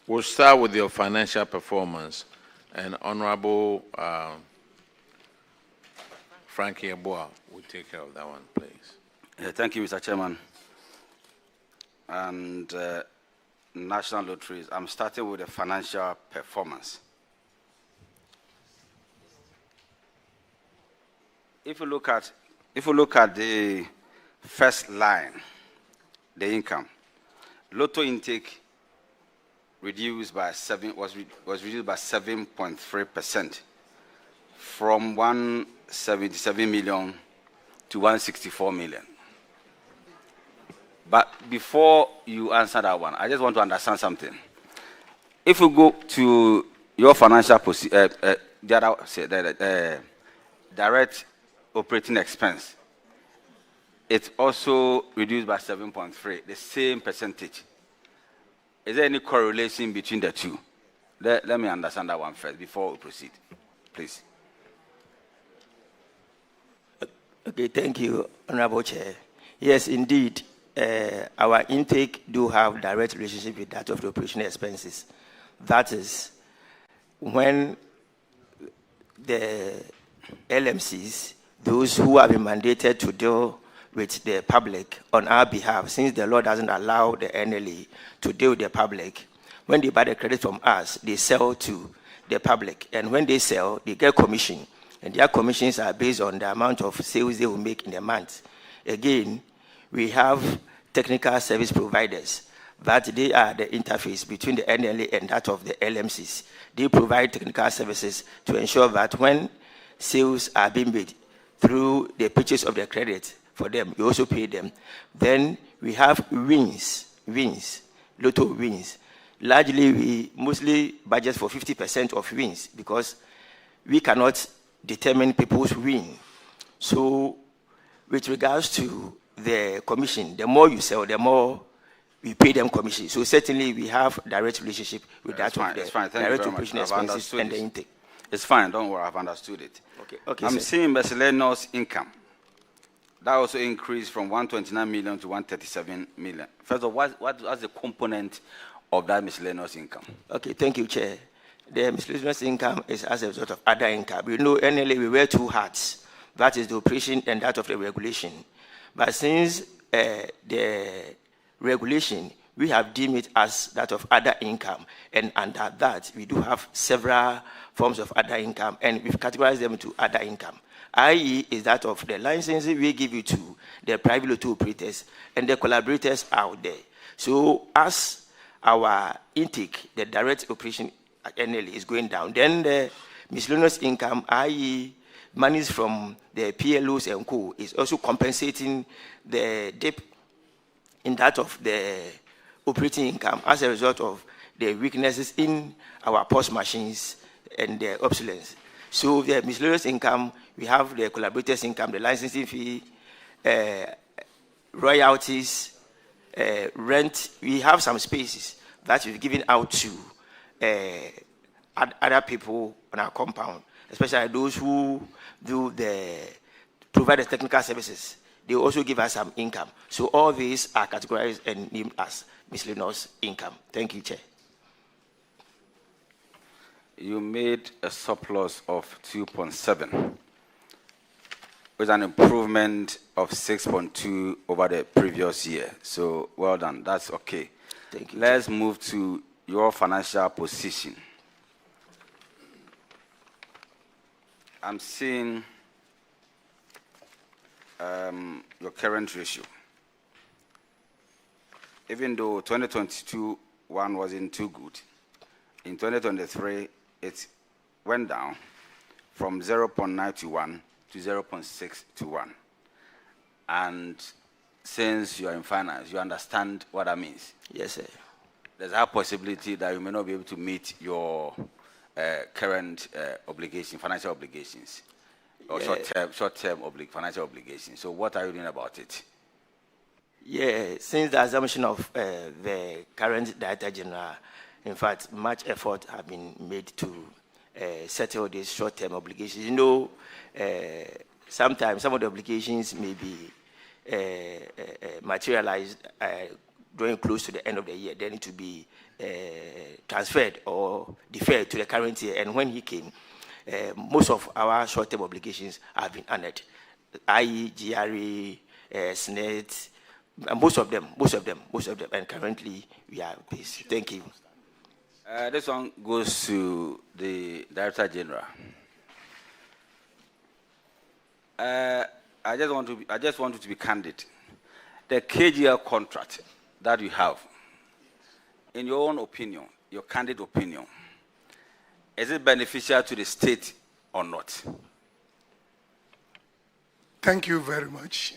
We'll start with your financial performance, and Honorable Frankie Aboa will take care of that one, please. Thank you, Mr. Chairman. And National Lotteries, I'm starting with the financial performance. If you look at the first line, the income, Lotto intake was reduced by 7.3% from 177 million to 164 million. But before you answer that one, I just want to understand something. If you go to your financial direct operating expense, it's also reduced by 7.3%, the same percentage. Is there any correlation between the two? Let me understand that one first before we proceed, please. Okay, thank you, Honorable Chair. Yes, indeed, our intake do have direct relationship with that of the operational expenses. That is, when the LMCs, those who have been mandated to deal with the public on our behalf, since the law doesn't allow the NLA to deal with the public, when they buy the credit from us, they sell to the public. And when they sell, they get commission. And their commissions are based on the amount of sales they will make in a month. Again, we have technical service providers that they are the interface between the NLA and that of the LMCs. They provide technical services to ensure that when sales are being made through the purchase of the credit for them, you also pay them. Then we have wins, Lotto wins. Largely, we mostly budget for 50% of wins because we cannot determine people's win. So with regards to the commission, the more you sell, the more we pay them commission. So certainly we have direct relationship with that of the direct operational expenses and the intake. It's fine, don't worry, I've understood it. Okay, I'm sir. seeing miscellaneous income. That also increased from 129 million to 137 million. First of all, what's the component of that miscellaneous income? Okay, thank you, Chair. The miscellaneous income is as a result of other income. You know, NLA, we wear two hats. That is the operation and that of the regulation. But since the regulation, we have deemed it as that of other income. And under that, we do have several forms of other income, and we've categorized them to other income. i.e. is that of the licenses we give you to the private lotto operators and the collaborators out there. So as our intake, the direct operation at NLA is going down, then the miscellaneous income, i.e. monies from the PLOs and co, is also compensating the dip in that of the operating income as a result of the weaknesses in our POS machines and the obsolescence. So the miscellaneous income, we have the collaborators' income, the licensing fee, royalties, rent. We have some spaces that we've given out to other people on our compound, especially those who provide the technical services. They also give us some income. So all these are categorized and named as miscellaneous income. Thank you, Chair. You made a surplus of 2.7, with an improvement of 6.2 over the previous year. So well done. That's okay. Thank you. Let's move to your financial position. I'm seeing your current ratio. Even though 2022 one wasn't too good, in 2023 it went down from 0.9 to 1 to 0.6 to 1. And since you are in finance, you understand what that means. Yes, sir. There's a possibility that you may not be able to meet your current financial obligations, or short-term financial obligations. So what are you doing about it? Yeah, since the assumption of the current Director General, in fact, much effort has been made to settle these short-term obligations. You know, sometimes some of the obligations may be materialized drawing close to the end of the year, they need to be transferred or deferred to the current year. And when he came, most of our short-term obligations have been honored, i.e. GRE, SNET, most of them, and currently we are busy. Thank you. This one goes to the Director General. I just want you to be candid. The KGL contract that you have, in your own opinion, your candid opinion, is it beneficial to the state or not? Thank you very much.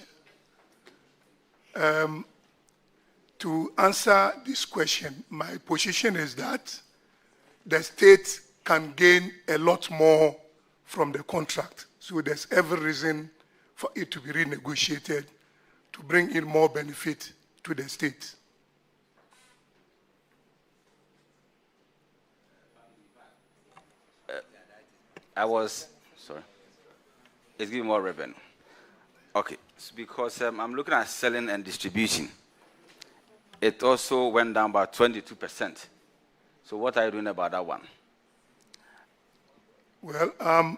To answer this question, my position is that the state can gain a lot more from the contract. So there's every reason for it to be renegotiated to bring in more benefit to the state. Sorry. It's giving more revenue. Okay, it's because I'm looking at selling and distribution. It also went down by 22%. So what are you doing about that one? Well,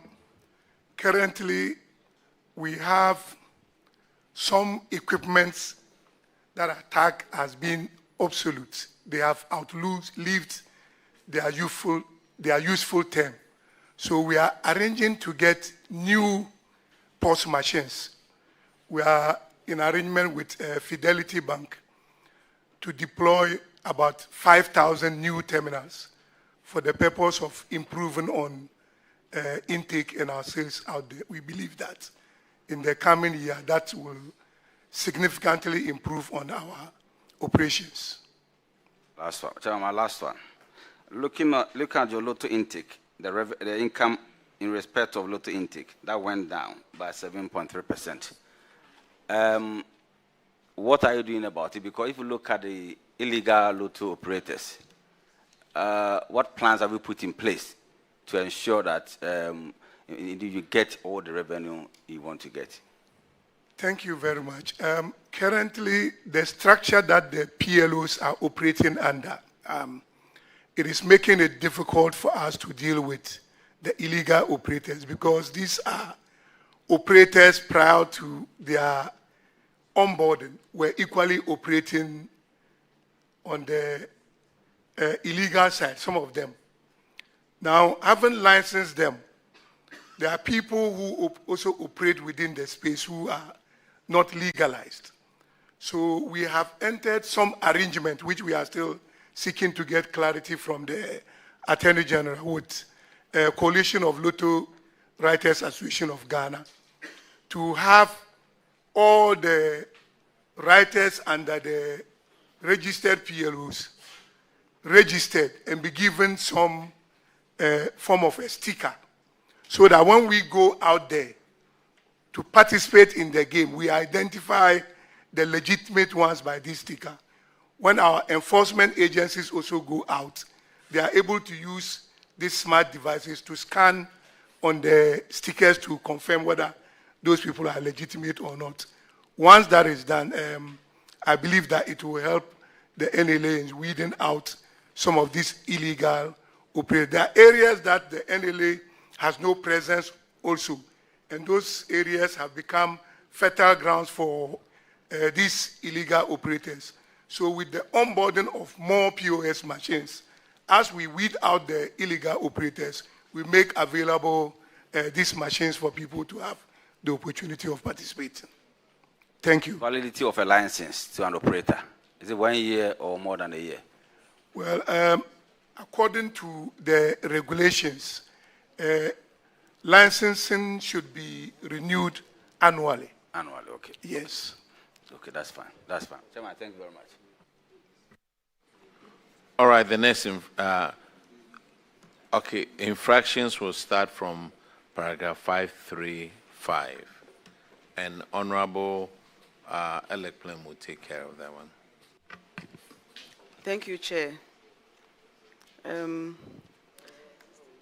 currently we have some equipments that are tagged as being obsolete. They have outlived their useful term. So we are arranging to get new POS machines. We are in arrangement with Fidelity Bank to deploy about 5,000 new terminals for the purpose of improving on intake and our sales out there. We believe that in the coming year, that will significantly improve on our operations. Last one, my last one. Look at your lotto intake, the income in respect of lotto intake, that went down by 7.3%. What are you doing about it? Because if you look at the illegal lotto operators, what plans have you put in place to ensure that you get all the revenue you want to get? Thank you very much. Currently, the structure that the PLOs are operating under, it is making it difficult for us to deal with the illegal operators because these are operators prior to their onboarding were equally operating on the illegal side, some of them. Now, having licensed them, there are people who also operate within the space who are not legalized. So we have entered some arrangement, which we are still seeking to get clarity from the Attorney General with a coalition of Lotto Writers Association of Ghana to have all the writers under the registered PLOs registered and be given some form of a sticker so that when we go out there to participate in the game, we identify the legitimate ones by this sticker. When our enforcement agencies also go out, they are able to use these smart devices to scan on the stickers to confirm whether those people are legitimate or not. Once that is done, I believe that it will help the NLA in weeding out some of these illegal operators. There are areas that the NLA has no presence also, and those areas have become fertile grounds for these illegal operators. So with the onboarding of more POS machines, as we weed out the illegal operators, we make available these machines for people to have the opportunity of participating. Thank you. Validity of a license to an operator, is it 1 year or more than a year? Well, according to the regulations, licensing should be renewed annually. Annually, okay. Yes. Okay, that's fine. That's fine. Chairman, thank you very much. All right, the next, infractions will start from paragraph 535, and Honorable Elekplem will take care of that one. Thank you, Chair.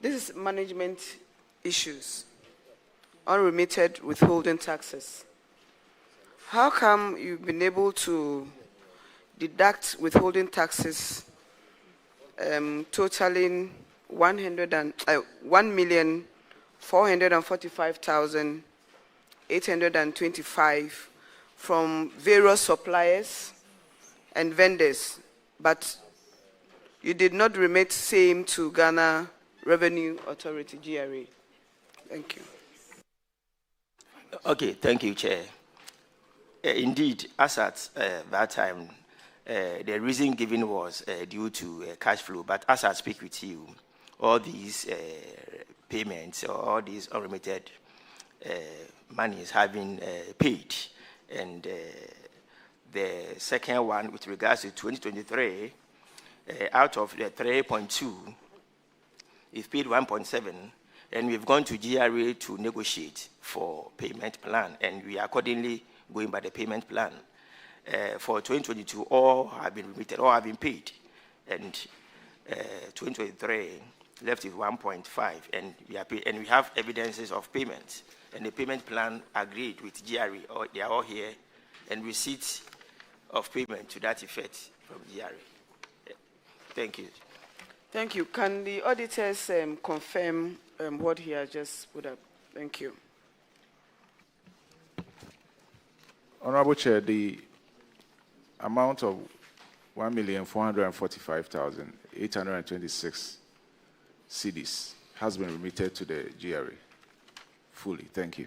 This is management issues, unremitted withholding taxes. How come you've been able to deduct withholding taxes totaling 1,445,825 from various suppliers and vendors, but you did not remit same to Ghana Revenue Authority, GRA. Thank you. Okay, thank you, Chair. Indeed, as at that time, the reason given was due to cash flow, but as I speak with you, all these payments, all these unremitted monies have been paid. And the second one, with regards to 2023, out of the 3.2, we've paid 1.7, and we've gone to GRA to negotiate for payment plan, and we are accordingly going by the payment plan. For 2022, all have been remitted, all have been paid, and 2023 left with 1.5, and we are paid, and we have evidences of payments, and the payment plan agreed with GRA. They are all here, and receipts of payment to that effect from GRA. Thank you. Thank you. Can the auditors confirm what he has just put up? Thank you. Honorable Chair, the amount of 1,445,826 cedis has been remitted to the GRA fully. Thank you.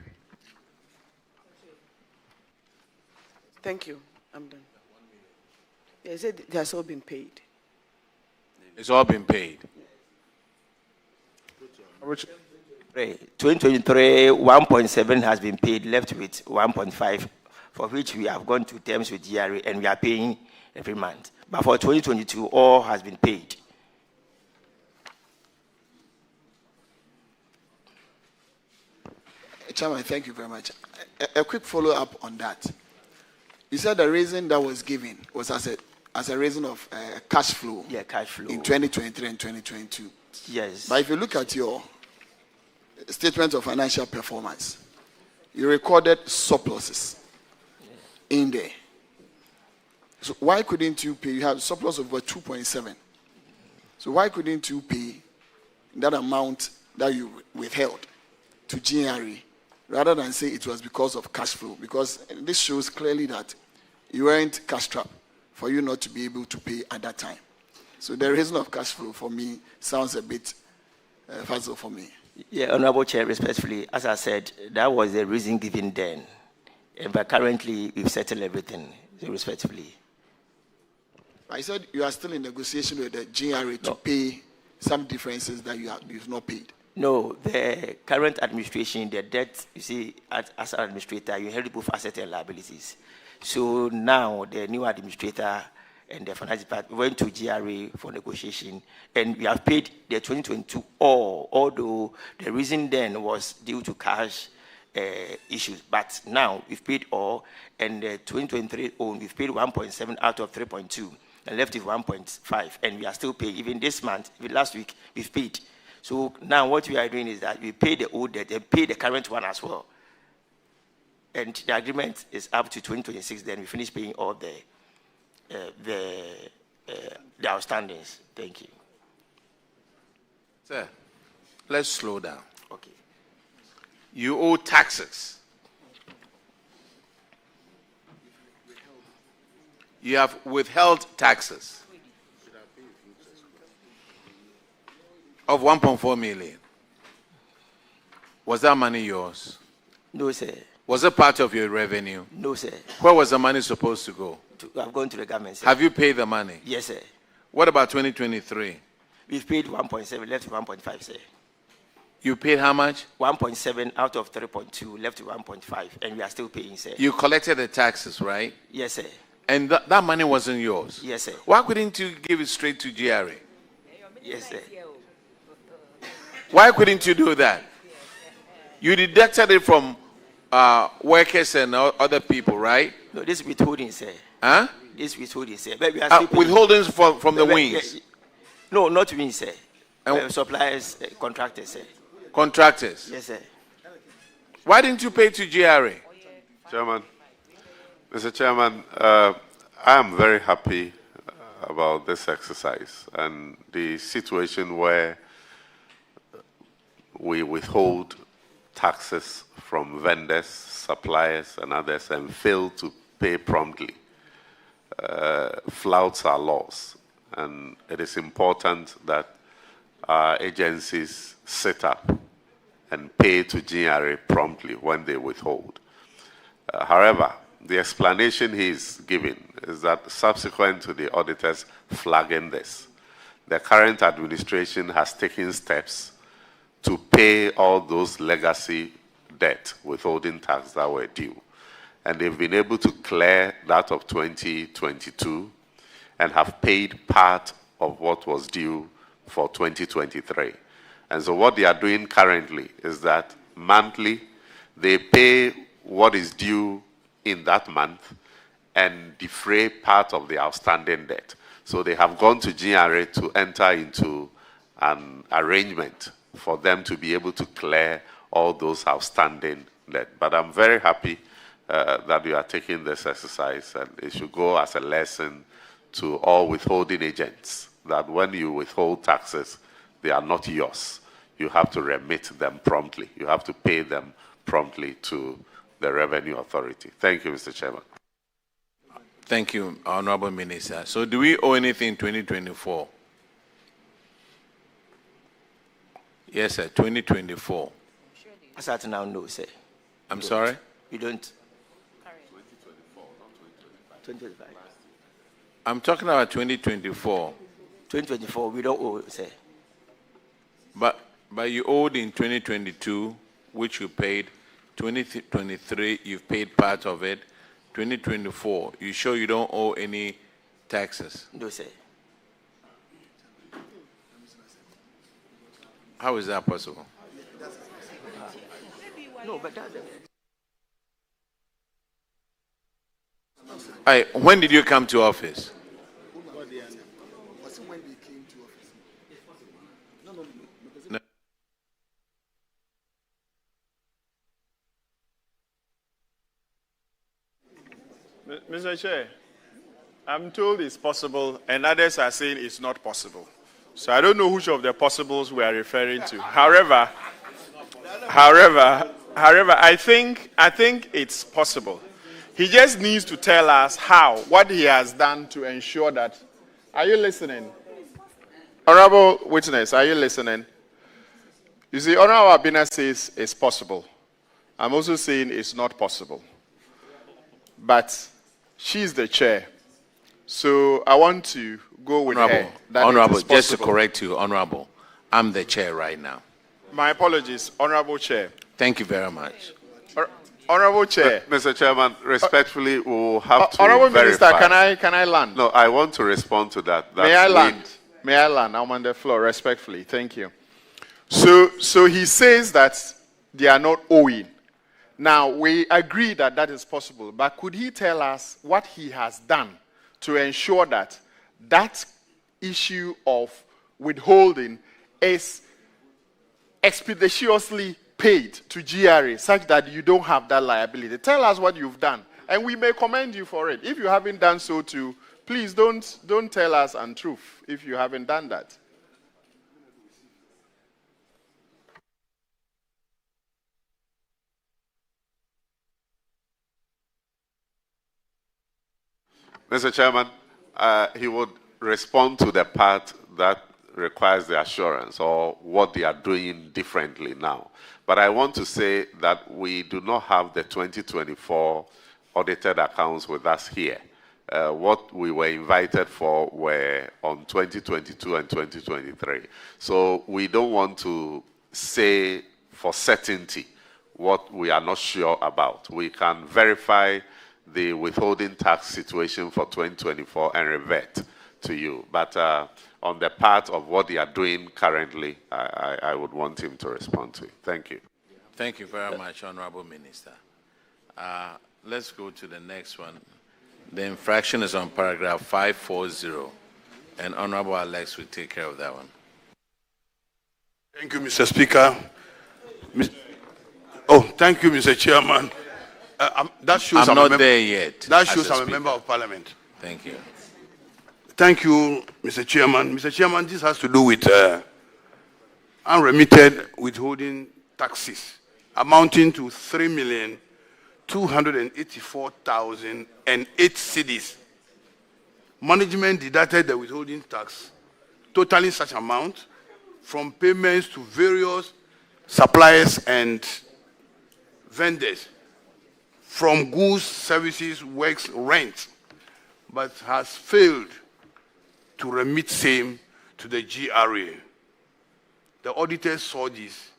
Thank you. I'm done. They said it has all been paid. It's all been paid. 2023, 1.7 has been paid, left with 1.5, for which we have gone to terms with GRA, and we are paying every month. But for 2022, all has been paid. Chairman, thank you very much. A quick follow-up on that. You said the reason that was given was as a reason of cash flow. Yeah, cash flow. In 2023 and 2022. Yes. But if you look at your statement of financial performance, you recorded surpluses in there. So why couldn't you pay? You have surplus of about 2.7. So why couldn't you pay that amount that you withheld to GRA rather than say it was because of cash flow? Because this shows clearly that you weren't cash strapped for you not to be able to pay at that time. So the reason of cash flow for me sounds a bit puzzle for me. Yeah, Honorable Chair, respectfully, as I said, that was the reason given then. But currently, we've settled everything, so respectfully. I said you are still in negotiation with the GRA to pay some differences that you've not paid. No, the current administration, the debt, you see, as an administrator, you inherit both assets and liabilities. So now the new administrator and the finance department went to GRA for negotiation, and we have paid the 2022 all, although the reason then was due to cash issues. But now we've paid all, and the 2023 own, we've paid 1.7 out of 3.2, and left with 1.5, and we are still paying. Even this month, even last week, we've paid. So now what we are doing is that we pay the old debt and pay the current one as well. And the agreement is up to 2026, then we finish paying all the outstandings. Thank you. Sir, let's slow down. Okay. You owe taxes. You have withheld taxes of 1.4 million. Was that money yours? No, sir. Was it part of your revenue? No, sir. Where was the money supposed to go? I've gone to the government, sir. Have you paid the money? Yes, sir. What about 2023? We've paid 1.7, left 1.5, sir. You paid how much? 1.7 out of 3.2, left 1.5, and we are still paying, sir. You collected the taxes, right? Yes, sir. And that money wasn't yours? Yes, sir. Why couldn't you give it straight to GRA? Yes, sir. Why couldn't you do that? You deducted it from workers and other people, right? No, this is withholding, sir. Huh? This is withholding, sir. But we are still paying. Withholdings from the wings? No, not wings, sir. Suppliers, contractors, sir. Contractors? Yes, sir. Why didn't you pay to GRA? Chairman, Mr. Chairman, I am very happy about this exercise and the situation where we withhold taxes from vendors, suppliers, and others and fail to pay promptly flouts our laws. And it is important that our agencies sit up and pay to GRA promptly when they withhold. However, the explanation he's giving is that subsequent to the auditors flagging this, the current administration has taken steps to pay all those legacy debt withholding tax that were due. And they've been able to clear that of 2022 and have paid part of what was due for 2023. And so what they are doing currently is that monthly, they pay what is due in that month and defray part of the outstanding debt. So they have gone to GRA to enter into an arrangement for them to be able to clear all those outstanding debt. But I'm very happy that you are taking this exercise, and it should go as a lesson to all withholding agents that when you withhold taxes, they are not yours. You have to remit them promptly. You have to pay them promptly to the Revenue Authority. Thank you, Mr. Chairman. Thank you, Honorable Minister. So do we owe anything in 2024? Yes, sir, 2024. As at now, no, sir. I'm sorry? You don't. 2025. I'm talking about 2024. 2024, we don't owe, sir. But you owed in 2022, which you paid. 2023, you've paid part of it. 2024, you sure you don't owe any taxes? No, sir. How is that possible? No, but that's when did you come to office? No. Mr. Chair, I'm told it's possible, and others are saying it's not possible. So I don't know which of the possibles we are referring to. However, I think it's possible. He just needs to tell us what he has done to ensure that. Are you listening? Honorable Witness, are you listening? You see, Honorable Abina says it's possible. I'm also saying it's not possible. But she's the chair. So I want to go with her. Honorable, just to correct you, Honorable, I'm the chair right now. My apologies, Honorable Chair. Thank you very much. Honorable Chair. Mr. Chairman, respectfully, we will have to Honorable verify. Minister, can I land? No, I want to respond to that. May I land? May I land? I'm on the floor, respectfully. Thank you. So he says that they are not owing. Now, we agree that that is possible, but could he tell us what he has done to ensure that that issue of withholding is expeditiously paid to GRA such that you don't have that liability? Tell us what you've done, and we may commend you for it. If you haven't done so too, please don't tell us untruth if you haven't done that. Mr. Chairman, he would respond to the part that requires the assurance or what they are doing differently now. But I want to say that we do not have the 2024 audited accounts with us here. What we were invited for were on 2022 and 2023. So we don't want to say for certainty what we are not sure about. We can verify the withholding tax situation for 2024 and revert to you. But on the part of what they are doing currently, I would want him to respond to it. Thank you. Thank you very much, Honorable Minister. Let's go to the next one. The infraction is on paragraph 540, and Honorable Alex will take care of that one. Thank you, Mr. Speaker. Thank you, Mr. Chairman. That shows I'm not there yet. That shows I'm a member of Parliament. Thank you. Thank you, Mr. Chairman. Mr. Chairman, this has to do with unremitted withholding taxes amounting to 3,284,008 cedis. Management deducted the withholding tax, totaling such amount from payments to various suppliers and vendors from goods, services, works, rent, but has failed to remit same to the GRA. The auditors saw this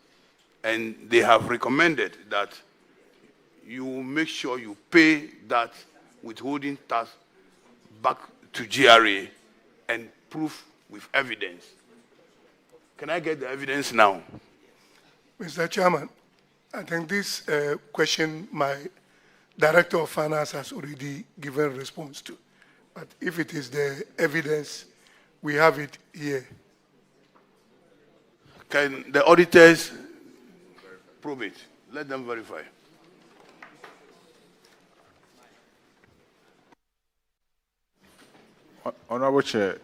and they have recommended that you make sure you pay that withholding tax back to GRA and proof with evidence. Can I get the evidence now? Mr. Chairman, I think this question my Director of Finance has already given response to. But if it is the evidence, we have it here. Can the auditors prove it? Let them verify. Honorable Chair,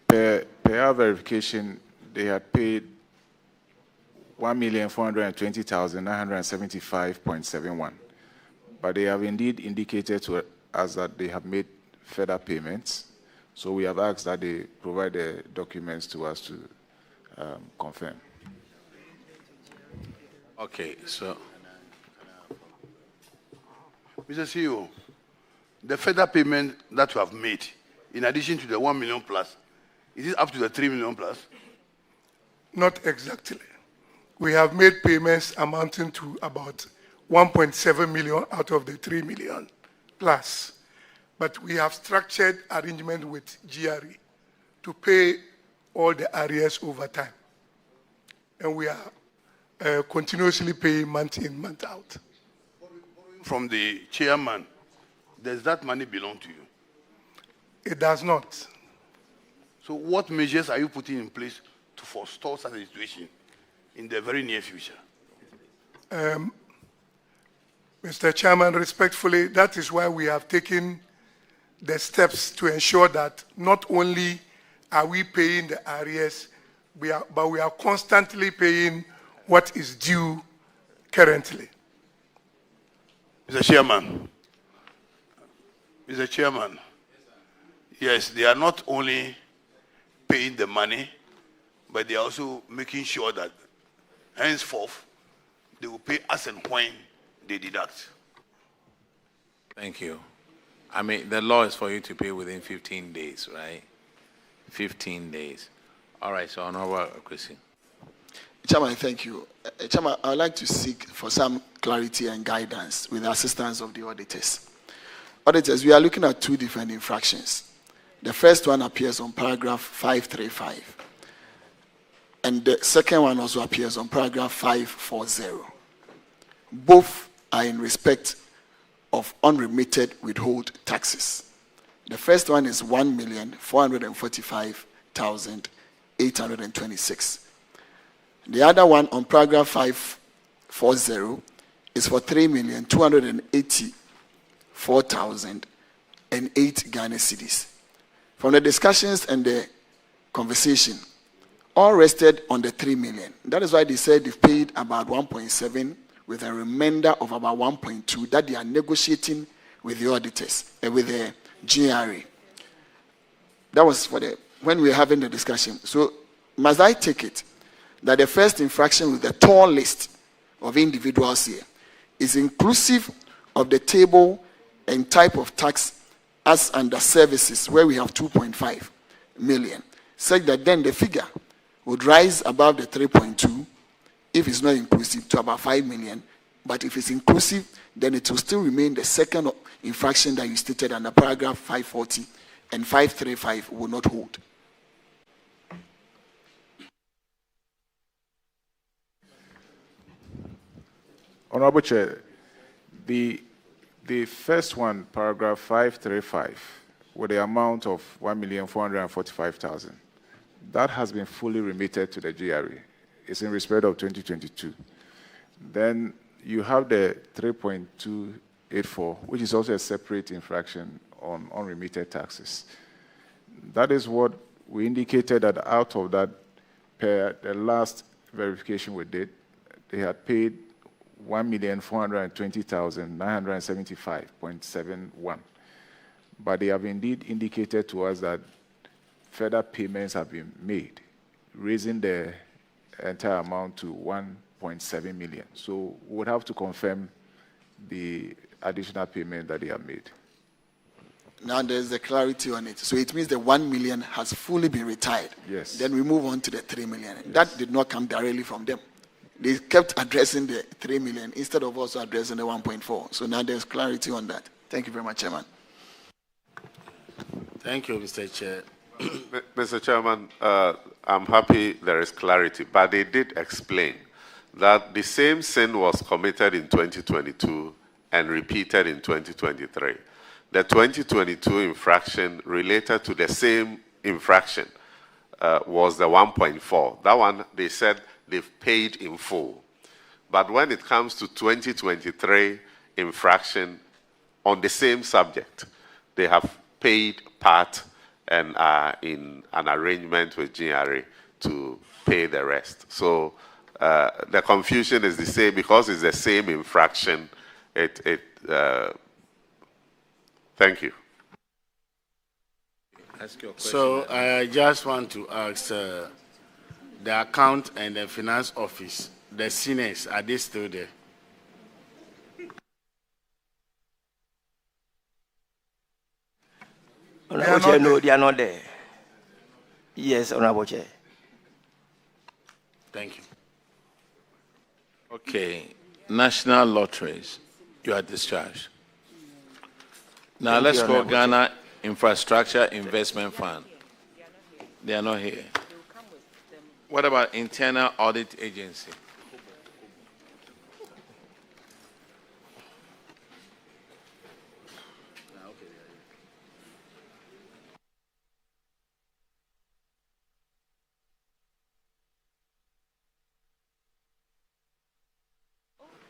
per our verification, they had paid 1,420,975.71. But they have indeed indicated to us that they have made further payments. So we have asked that they provide the documents to us to confirm. Okay, so. Mr. CEO, the further payment that you have made, in addition to the 1 million plus, is it up to the 3 million plus? Not exactly. We have made payments amounting to about 1.7 million out of the 3 million plus. But we have structured arrangement with GRE to pay all the arrears over time. And we are continuously paying month in, month out. From the chairman, does that money belong to you? It does not. So what measures are you putting in place to forestall such a situation in the very near future? Mr. Chairman, respectfully, that is why we have taken the steps to ensure that not only are we paying the arrears, but we are constantly paying what is due currently. Mr. Chairman, yes, they are not only paying the money, but they are also making sure that henceforth they will pay as and when they deduct. Thank you. I mean, the law is for you to pay within 15 days, right? 15 days. All right, so Honorable Chrissy. Chairman, thank you. Chairman, I would like to seek for some clarity and guidance with the assistance of the auditors. Auditors, we are looking at two different infractions. The first one appears on paragraph 535. And the second one also appears on paragraph 540. Both are in respect of unremitted withhold taxes. The first one is 1,445,826. The other one on paragraph 540 is for 3,284,008 Ghana cedis. From the discussions and the conversation, all rested on the 3 million. That is why they said they've paid about 1.7 with a remainder of about 1.2 that they are negotiating with the auditors, with the GRA. That was for when we were having the discussion. So must I take it that the first infraction with the tall list of individuals here is inclusive of the table and type of tax as under services where we have 2.5 million, such that then the figure would rise above the 3.2 if it's not inclusive to about 5 million. But if it's inclusive, then it will still remain the second infraction that you stated under paragraph 540, and 535 will not hold. Honorable Chair, the first one, paragraph 535, with the amount of 1,445,000, that has been fully remitted to the GRA. It's in respect of 2022. Then you have the 3.2 84, which is also a separate infraction on unremitted taxes. That is what we indicated that out of that, per the last verification we did, they had paid 1,420,975.71. But they have indeed indicated to us that further payments have been made, raising the entire amount to 1.7 million. So we would have to confirm the additional payment that they have made. Now there's the clarity on it. So it means the 1 million has fully been retired. Yes. Then we move on to the 3 million. Yes. That did not come directly from them. They kept addressing the 3 million instead of also addressing the 1.4. So now there's clarity on that. Thank you very much, Chairman. Thank you, Mr. Chair. Mr. Chairman, I'm happy there is clarity, but they did explain that the same sin was committed in 2022 and repeated in 2023. The 2022 infraction related to the same infraction was the 1.4. That one, they said they've paid in full. But when it comes to 2023 infraction on the same subject, they have paid part and are in an arrangement with GRA to pay the rest. So the confusion is the same because it's the same infraction. Thank you. Ask your question. So I just want to ask the account and the finance office, the seniors, are they still there? Honorable Chair, no, they are not there. Yes, Honorable Chair. Thank you. Okay. National Lotteries, you are discharged. Now let's go Ghana Infrastructure Investment Fund. They are not here. What about Internal Audit Agency?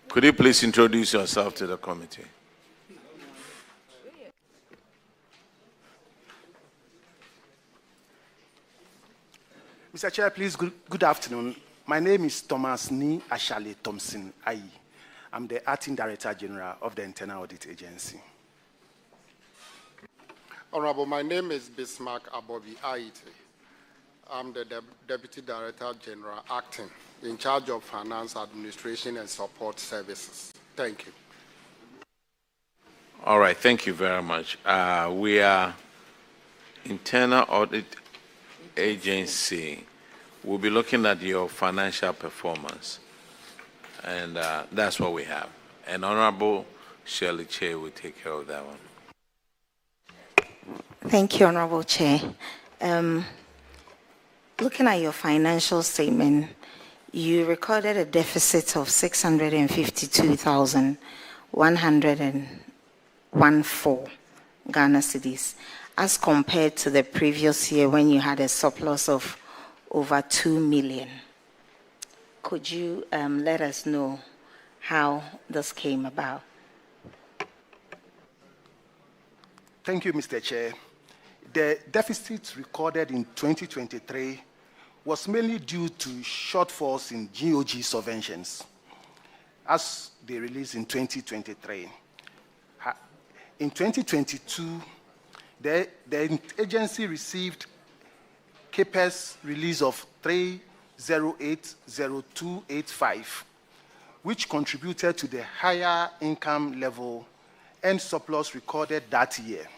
Could you please introduce yourself to the committee? Mr. Chair, please, good afternoon. My name is Thomas Ni Ashale Thompson Ayi. I'm the Acting Director General of the Internal Audit Agency. Honorable, my name is Bismarck Abobi Aite. I'm the Deputy Director General, Acting, in charge of Finance, Administration, and Support Services. Thank you. All right, thank you very much. We are Internal Audit Agency. We'll be looking at your financial performance, and that's what we have. And Honorable Shirley Chair will take care of that one. Thank you, Honorable Chair. Looking at your financial statement, you recorded a deficit of 652,114 Ghana cedis, as compared to the previous year when you had a surplus of over 2 million. Could you let us know how this came about? Thank you, Mr. Chair. The deficit recorded in 2023 was mainly due to shortfalls in GOG subventions, as they released in 2023. In 2022, the agency received CAPEX release of 3080285, which contributed to the higher income level and surplus recorded that year.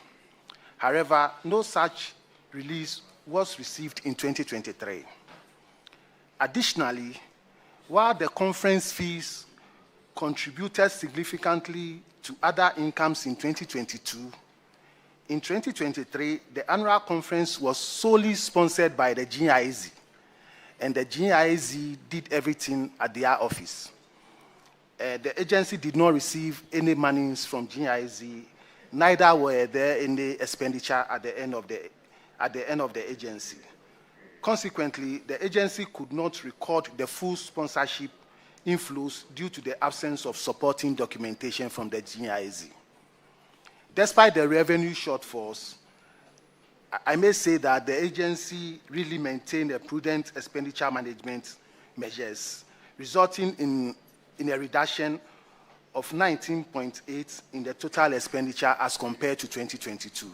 However, no such release was received in 2023. Additionally, while the conference fees contributed significantly to other incomes in 2022, in 2023, the annual conference was solely sponsored by the GIZ, and the GIZ did everything at their office. The agency did not receive any monies from GIZ, neither were there any expenditure at the end of the agency. Consequently, the agency could not record the full sponsorship inflows due to the absence of supporting documentation from the GIZ. despite the revenue shortfalls, I may say that the agency really maintained a prudent expenditure management measures, resulting in a reduction of 19.8 in the total expenditure as compared to 2022.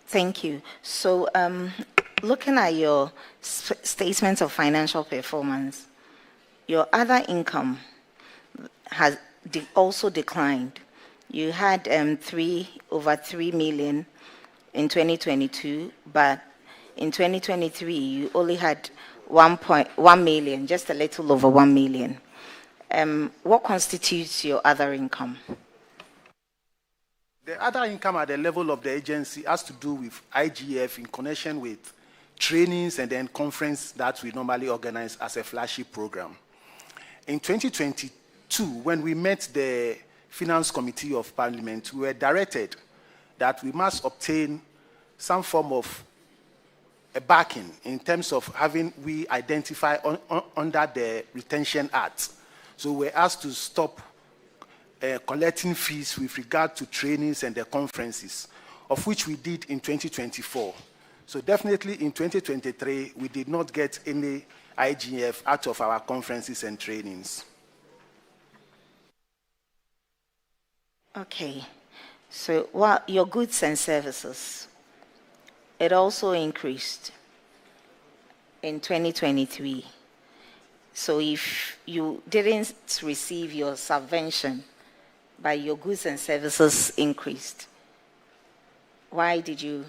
Thank you. So, looking at your statement of financial performance, your other income has also declined. You had over 3 million in 2022, but in 2023 you only had 1 million, just a little over 1 million. What constitutes your other income? The other income at the level of the agency has to do with IGF in connection with trainings and then conference that we normally organize as a flagship program. In 2022, when we met the Finance Committee of Parliament, we were directed that we must obtain some form of a backing in terms of having we identify under the Retention Act. So we're asked to stop collecting fees with regard to trainings and the conferences, of which we did in 2024. So definitely in 2023, we did not get any IGF out of our conferences and trainings. Okay. So your goods and services, it also increased in 2023. So if you didn't receive your subvention, but your goods and services increased, why did you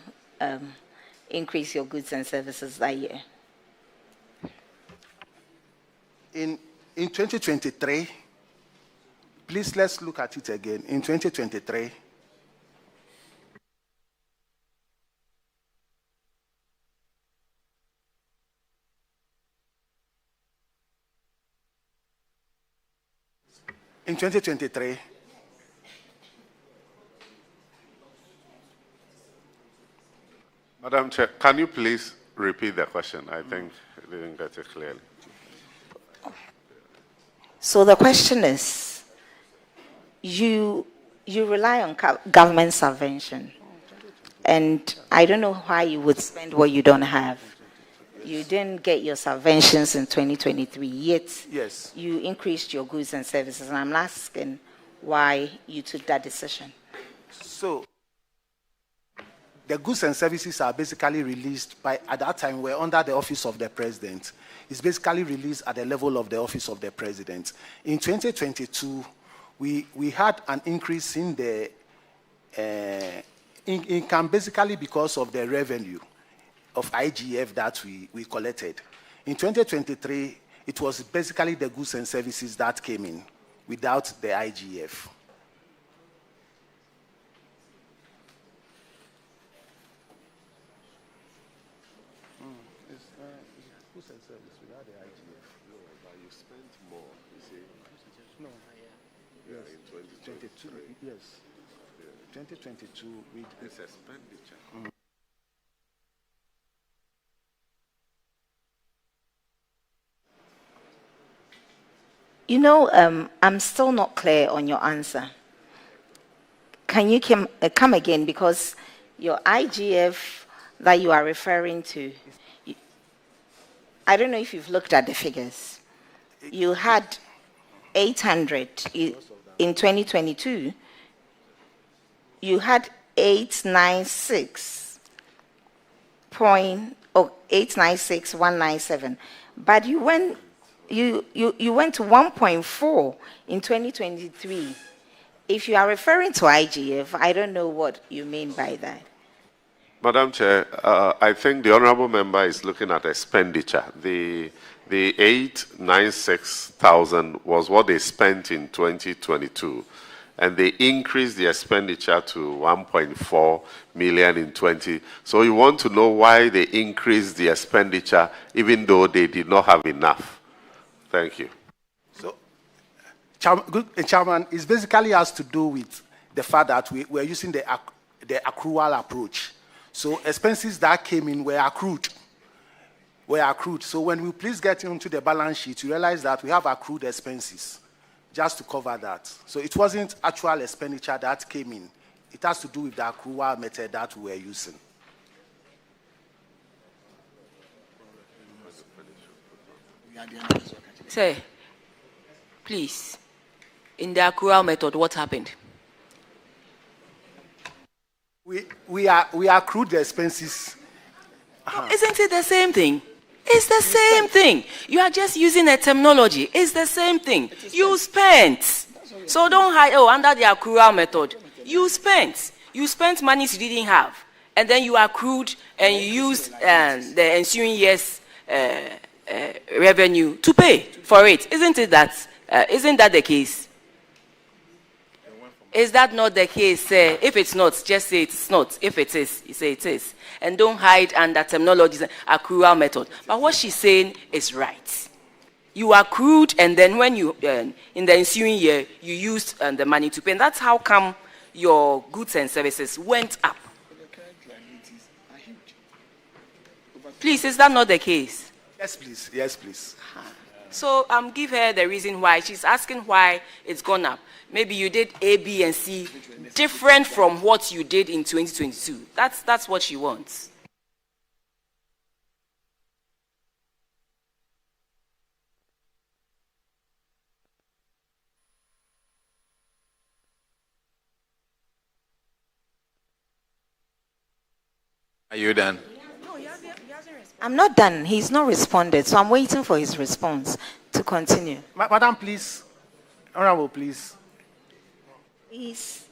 increase your goods and services that year? In 2023, please let's look at it again. In 2023, Madam Chair, can you please repeat the question? I think I didn't get it clearly. So the question is, you rely on government subvention, and I don't know why you would spend what you don't have. You didn't get your subventions in 2023, yet yes, you increased your goods and services, and I'm asking why you took that decision. So the goods and services are basically released by, at that time, we're under the office of the president. It's basically released at the level of the office of the president. In 2022, we had an increase in the income basically because of the revenue of IGF that we collected. In 2023, it was basically the goods and services that came in without the IGF. Yes. 2022, it's expenditure. You know, I'm still not clear on your answer. Can you come again? Because your IGF that you are referring to, I don't know if you've looked at the figures. You had 800 in 2022. You had 896.197, but you went to 1.4 in 2023. If you are referring to IGF, I don't know what you mean by that. Madam Chair, I think the honourable member is looking at expenditure. The 896,000 was what they spent in 2022, and they increased the expenditure to 1.4 million in 20. So you want to know why they increased the expenditure even though they did not have enough. Thank you. So, Chairman, it basically has to do with the fact that we're using the accrual approach. So expenses that came in were accrued. So when we please get into the balance sheet, you realize that we have accrued expenses just to cover that. So it wasn't actual expenditure that came in. It has to do with the accrual method that we were using. Sir, please, in the accrual method, what happened? We accrued the expenses. Isn't it the same thing? It's the same thing. You are just using a terminology. It's the same thing. You spent. So don't hide, under the accrual method. You spent. You spent money you didn't have. And then you accrued and you used the ensuing year's revenue to pay for it. Isn't that the case? Is that not the case? If it's not, just say it's not. If it is, you say it is. And don't hide under terminology, accrual method. But what she's saying is right. You accrued, and then when you, in the ensuing year, you used the money to pay. And that's how come your goods and services went up. Please, is that not the case? Yes, please. Yes, please. So give her the reason why. She's asking why it's gone up. Maybe you did A, B, and C different from what you did in 2022. That's what she wants. Are you done? I'm not done. He's not responded, so I'm waiting for his response to continue. Madam, please. Honorable, please. Please.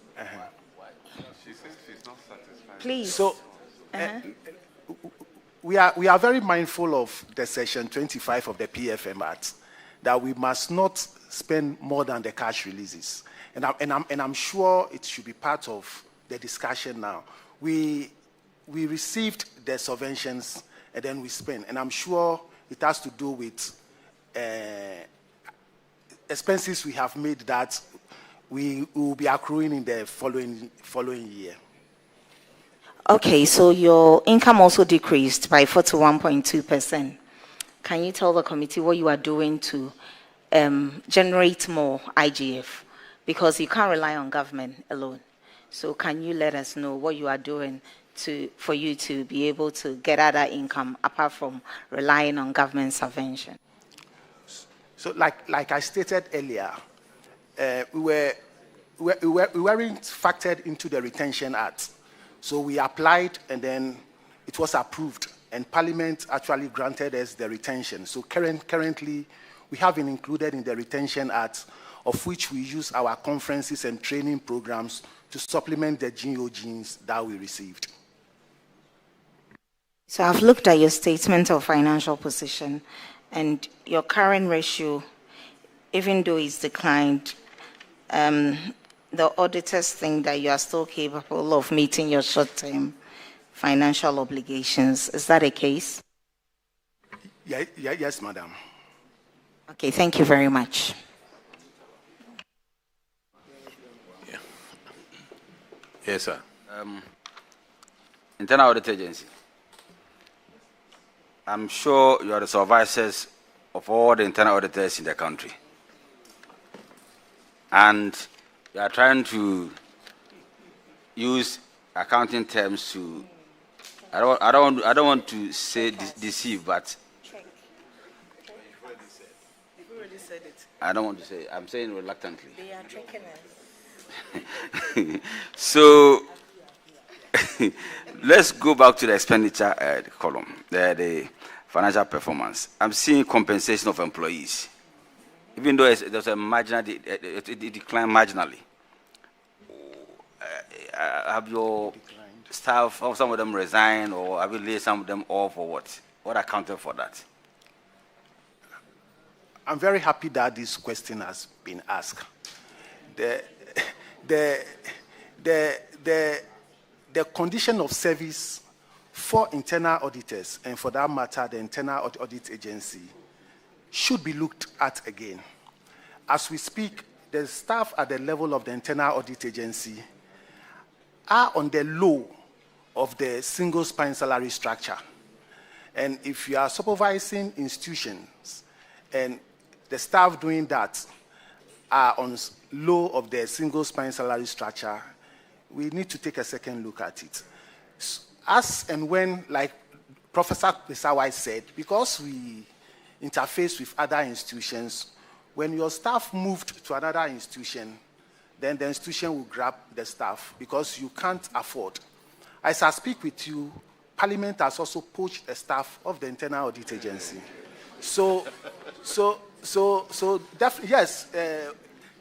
She says she's not satisfied. Please. So, we are very mindful of the section 25 of the PFM Act, that we must not spend more than the cash releases. And I'm sure it should be part of the discussion now. We received the subventions and then we spent, and I'm sure it has to do with expenses we have made that we will be accruing in the following year. Okay, so your income also decreased by 41.2%. Can you tell the committee what you are doing to generate more IGF? Because you can't rely on government alone. So can you let us know what you are doing for you to be able to get other income apart from relying on government subvention? So like I stated earlier, we weren't factored into the Retention Act. So we applied and then it was approved and Parliament actually granted us the retention. So currently we have been included in the Retention Act, of which we use our conferences and training programs to supplement the GOGs that we received. So I've looked at your statement of financial position and your current ratio, even though it's declined, the auditors think that you are still capable of meeting your short-term financial obligations. Is that a case? Yes, madam. Okay, thank you very much. Yeah. Yes, sir. Internal Audit Agency. I'm sure you are the supervisors of all the internal auditors in the country. And you are trying to use accounting terms to, I don't want to say deceive, but I don't want to say, I'm saying reluctantly. They are tricking us. So let's go back to the expenditure column, the financial performance. I'm seeing compensation of employees. Even though there's a marginal, it declined marginally. Have your staff, have some of them resigned, or have you laid some of them off, or what? What accounted for that? I'm very happy that this question has been asked. The condition of service for internal auditors, and for that matter, the Internal Audit Agency, should be looked at again. As we speak, the staff at the level of the Internal Audit Agency are on the low of the single spine salary structure. And if you are supervising institutions and the staff doing that, are on low of the single spine salary structure, we need to take a second look at it. As and when, like Professor Pesawai said, because we interface with other institutions, when your staff moved to another institution, then the institution will grab the staff because you can't afford. As I speak with you, Parliament has also poached the staff of the Internal Audit Agency. Yes,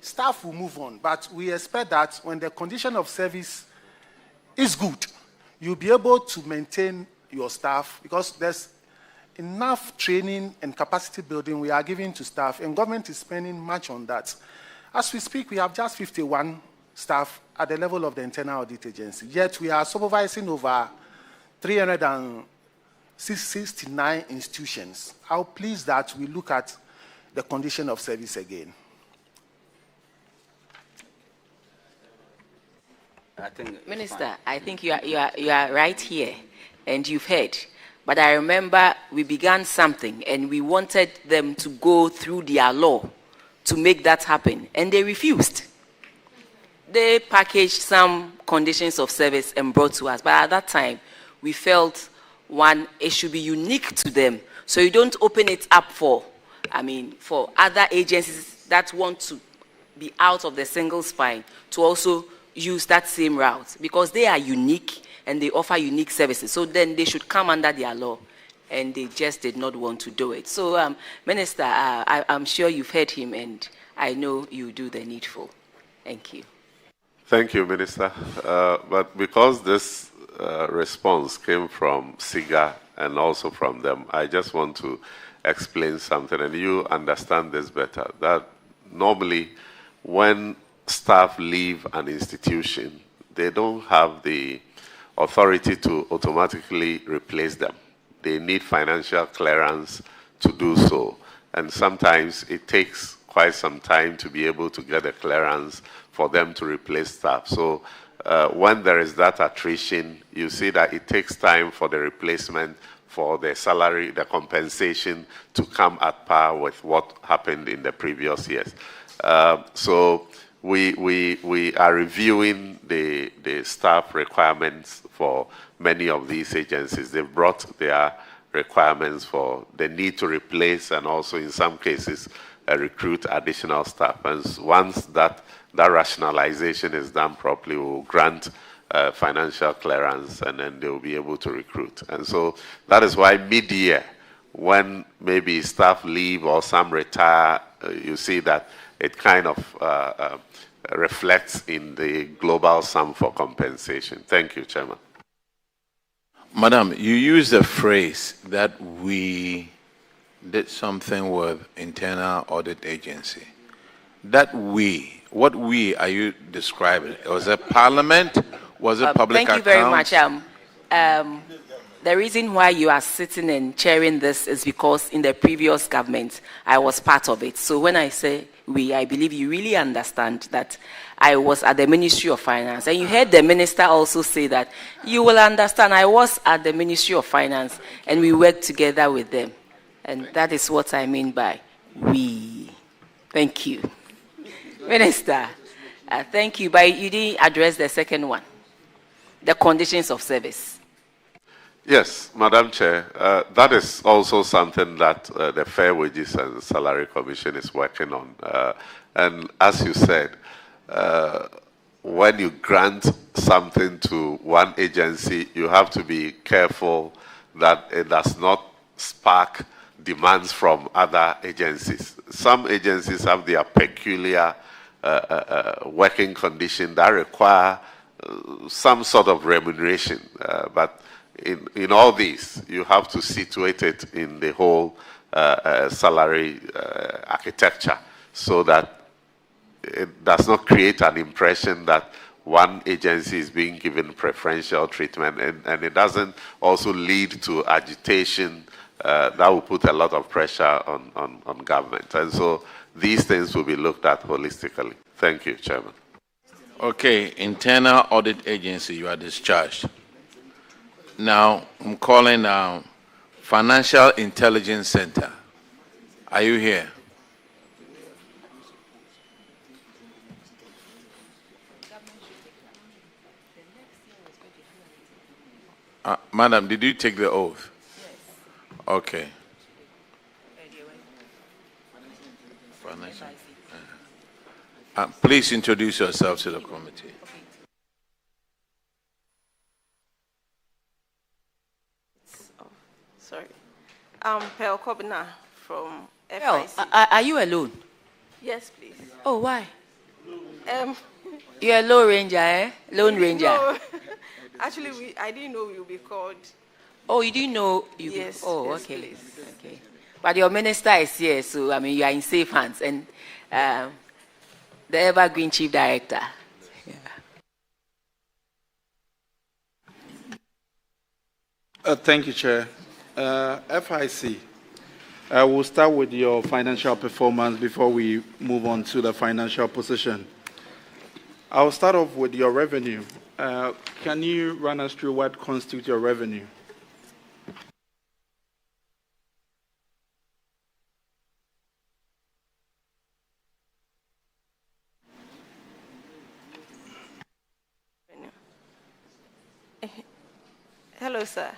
staff will move on, but we expect that when the condition of service is good, you'll be able to maintain your staff because there's enough training and capacity building we are giving to staff, and government is spending much on that. As we speak, we have just 51 staff at the level of the Internal Audit Agency, yet we are supervising over 369 institutions. How pleased that we look at the condition of service again. Minister, I think you are right here, and you've heard. But I remember we began something, and we wanted them to go through their law to make that happen, and they refused. They packaged some conditions of service and brought to us, but at that time, we felt, one, it should be unique to them, so you don't open it up for other agencies that want to be out of the single spine to also use that same route, because they are unique and they offer unique services. So then they should come under their law, and they just did not want to do it. So, Minister, I'm sure you've heard him, and I know you do the needful. Thank you. Thank you, Minister. But because this response came from SIGA and also from them, I just want to explain something, and you understand this better, that normally when staff leave an institution, they don't have the authority to automatically replace them. They need financial clearance to do so. And sometimes it takes quite some time to be able to get a clearance for them to replace staff. So when there is that attrition, you see that it takes time for the replacement, for the salary, the compensation to come at par with what happened in the previous years. So we are reviewing the staff requirements for many of these agencies. They've brought their requirements for the need to replace and also in some cases recruit additional staff. And once that rationalization is done properly, we'll grant financial clearance and then they'll be able to recruit. And so that is why mid-year, when maybe staff leave or some retire, you see that it kind of reflects in the global sum for compensation. Thank you, Chairman. Madam, you used the phrase that we did something with Internal Audit Agency. That we, what we are you describing? Was it Parliament? Was it public accounts? Thank you very much. The reason why you are sitting and chairing this is because in the previous government, I was part of it. So when I say we, I believe you really understand that I was at the Ministry of Finance. And you heard the minister also say that you will understand I was at the Ministry of Finance and we worked together with them. And that is what I mean by we. Thank you. Minister, thank you, but you didn't address the second one, the conditions of service. Yes, Madam Chair, that is also something that the Fair Wages and Salary Commission is working on. And as you said, when you grant something to one agency, you have to be careful that it does not spark demands from other agencies. Some agencies have their peculiar working condition that require some sort of remuneration, but in all these, you have to situate it in the whole salary architecture so that it does not create an impression that one agency is being given preferential treatment, and it doesn't also lead to agitation that will put a lot of pressure on government. And so these things will be looked at holistically. Thank you, Chairman. Okay, Internal Audit Agency, you are discharged. Now, I'm calling Financial Intelligence Center. Are you here? Madam, did you take the oath? Yes. Okay. Please introduce yourself to the committee. Sorry. I'm Pearl Kobina from Pearl, FIC. are you alone? Yes, please. Oh, why? You're a Lone Ranger, eh? Lone Ranger. No. Actually, I didn't know we would be called. Oh, you didn't know? Yes. Oh, yes, okay. Please. Okay. But your minister is here, so I mean, you are in safe hands. And the evergreen chief director. Thank you, Chair. FIC, we'll start with your financial performance before we move on to the financial position. I'll start off with your revenue. Can you run us through what constitutes your revenue? Hello, sir.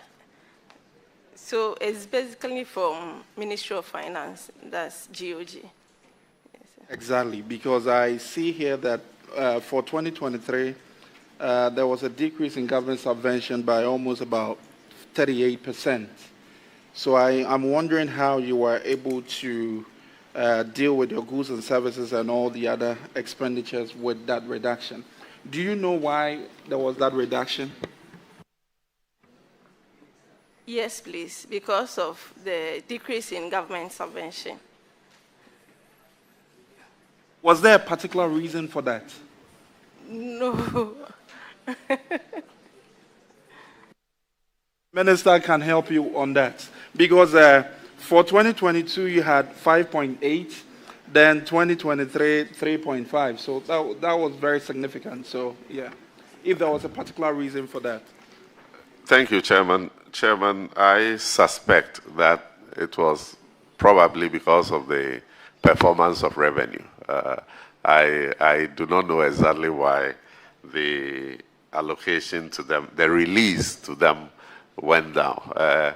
So it's basically from Ministry of Finance, that's GOG. Yes, Exactly, because I see here that for 2023, there was a decrease in government subvention by almost about 38%. So I'm wondering how you were able to deal with your goods and services and all the other expenditures with that reduction. Do you know why there was that reduction? Yes, please, because of the decrease in government subvention. Was there a particular reason for that? No. Minister can help you on that. Because for 2022, you had 5.8, then 2023, 3.5. So that was very significant. So, yeah, if there was a particular reason for that. Thank you, Chairman. Chairman, I suspect that it was probably because of the performance of revenue. I do not know exactly why the allocation to them, the release to them went down.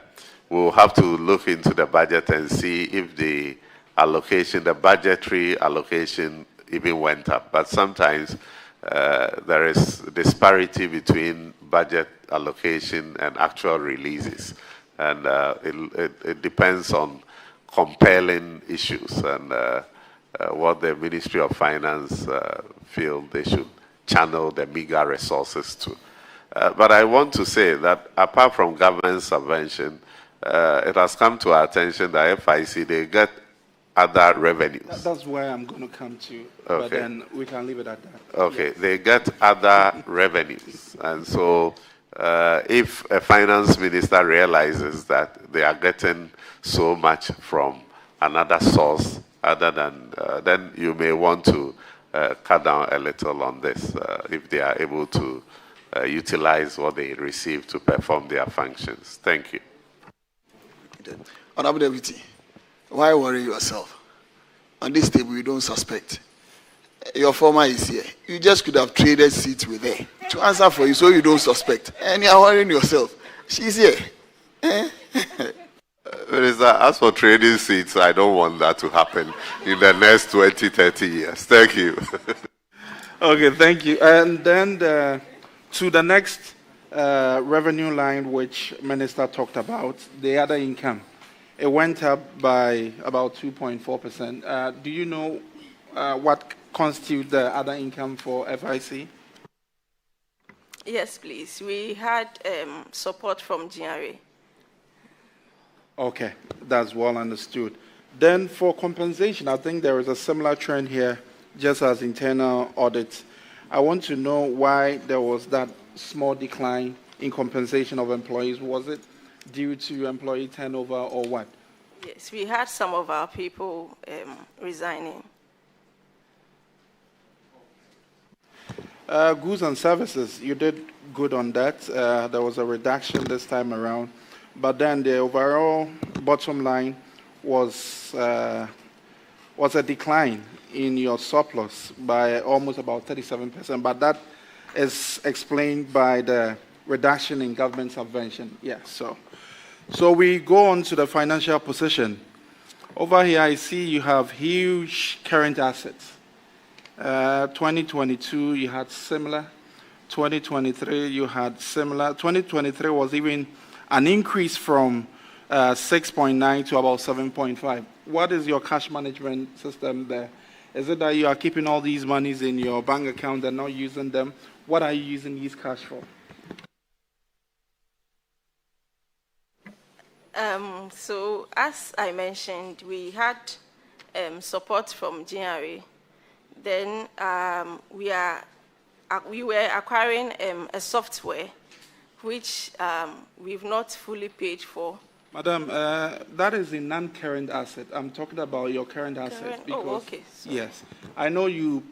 We'll have to look into the budget and see if the allocation, the budgetary allocation even went up. But sometimes there is disparity between budget allocation and actual releases. And it depends on compelling issues and what the Ministry of Finance feel they should channel the meager resources to. But I want to say that apart from government subvention, it has come to our attention that FIC, they get other revenues. That's where I'm going to come to, okay. But then we can leave it at that. Okay, yes. They get other revenues. And so if a finance minister realizes that they are getting so much from another source other than, then you may want to cut down a little on this if they are able to utilize what they receive to perform their functions. Thank you. Honorable Deputy, why worry yourself? On this table, you don't suspect. Your former is here. You just could have traded seats with her to answer for you so you don't suspect. And you're worrying yourself. She's here. Minister, as for trading seats, I don't want that to happen in the next 20, 30 years. Thank you. Okay, thank you. And then to the next revenue line, which Minister talked about, the other income. It went up by about 2.4%. Do you know what constitutes the other income for FIC? Yes, please. We had support from GRA. Okay, that's well understood. Then for compensation, I think there is a similar trend here, just as internal audit. I want to know why there was that small decline in compensation of employees. Was it due to employee turnover or what? Yes, we had some of our people resigning. Goods and services, you did good on that. There was a reduction this time around. But then the overall bottom line was a decline in your surplus by almost about 37%. But that is explained by the reduction in government subvention. Yeah, so we go on to the financial position. Over here, I see you have huge current assets. 2022, you had similar. 2023, you had similar. 2023 was even an increase from 6.9 to about 7.5. What is your cash management system there? Is it that you are keeping all these monies in your bank account and not using them? What are you using these cash for? So, as I mentioned, we had support from GRA. Then we were acquiring a software which we've not fully paid for. Madam, that is a non-current asset. I'm talking about your current assets. Because, okay. Sorry. Yes. I know you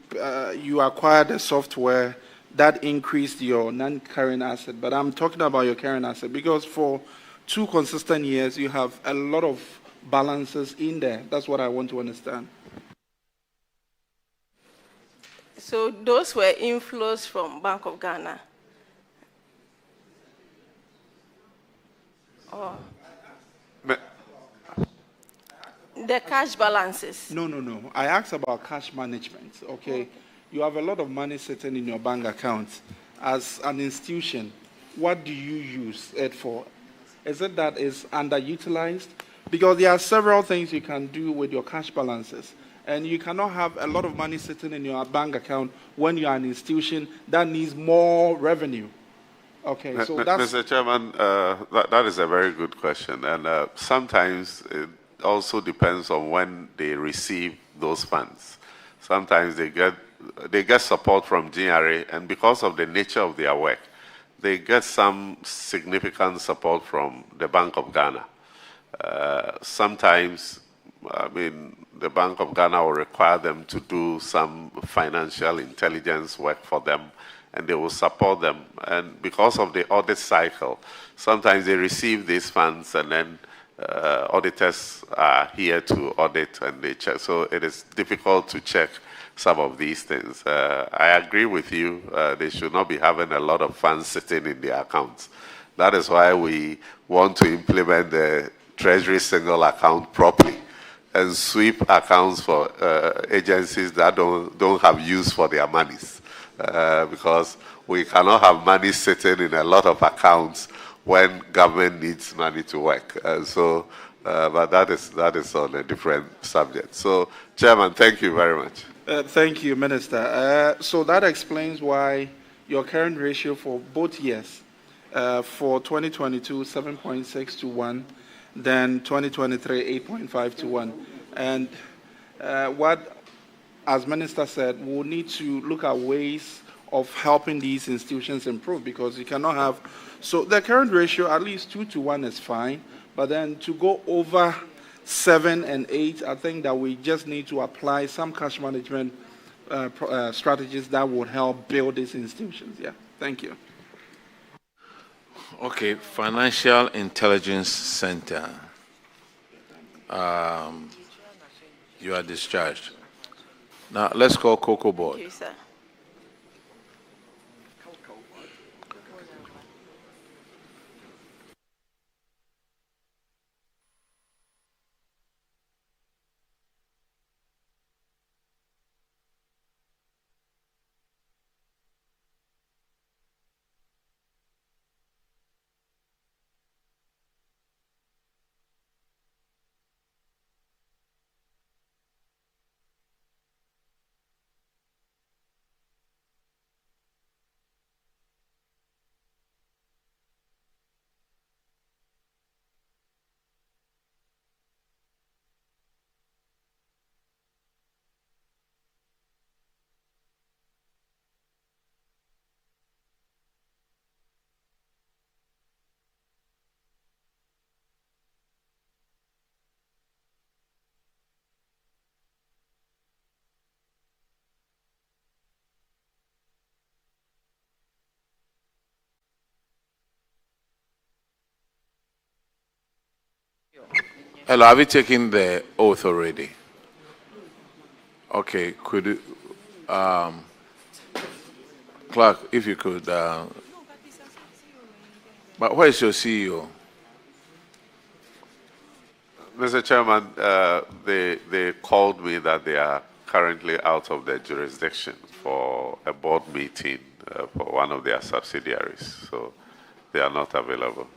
acquired a software that increased your non-current asset, but I'm talking about your current asset because for 2 consistent years, you have a lot of balances in there. That's what I want to understand. So those were inflows from Bank of Ghana. Oh. The cash balances. No. I asked about cash management, okay? You have a lot of money sitting in your bank account. As an institution, what do you use it for? Is it that it's underutilized? Because there are several things you can do with your cash balances. And you cannot have a lot of money sitting in your bank account when you are an institution that needs more revenue. Okay, so that's... Mr. Chairman, that is a very good question. And sometimes it also depends on when they receive those funds. Sometimes they get support from GRA, and because of the nature of their work, they get some significant support from the Bank of Ghana. Sometimes, the Bank of Ghana will require them to do some financial intelligence work for them, and they will support them. And because of the audit cycle, sometimes they receive these funds, and then auditors are here to audit, and they check. So it is difficult to check some of these things. I agree with you. They should not be having a lot of funds sitting in their accounts. That is why we want to implement the Treasury single account properly and sweep accounts for agencies that don't have use for their monies. Because we cannot have money sitting in a lot of accounts when government needs money to work. But that is on a different subject. So, Chairman, thank you very much. Thank you, Minister. So that explains why your current ratio for both years, for 2022, 7.6 to 1, then 2023, 8.5 to 1. And what, as Minister said, we'll need to look at ways of helping these institutions improve, because you cannot have... So the current ratio, at least 2 to 1 is fine, but then to go over 7 and 8, I think that we just need to apply some cash management strategies that would help build these institutions. Yeah, thank you. Okay, Financial Intelligence Center. You are discharged. Now, let's call Cocoa Board. Thank you, sir. Hello, have you taken the oath already? Okay, could you, Clerk, if you could But where is your CEO? Mr. Chairman, they called me that they are currently out of their jurisdiction for a board meeting for one of their subsidiaries, so they are not available.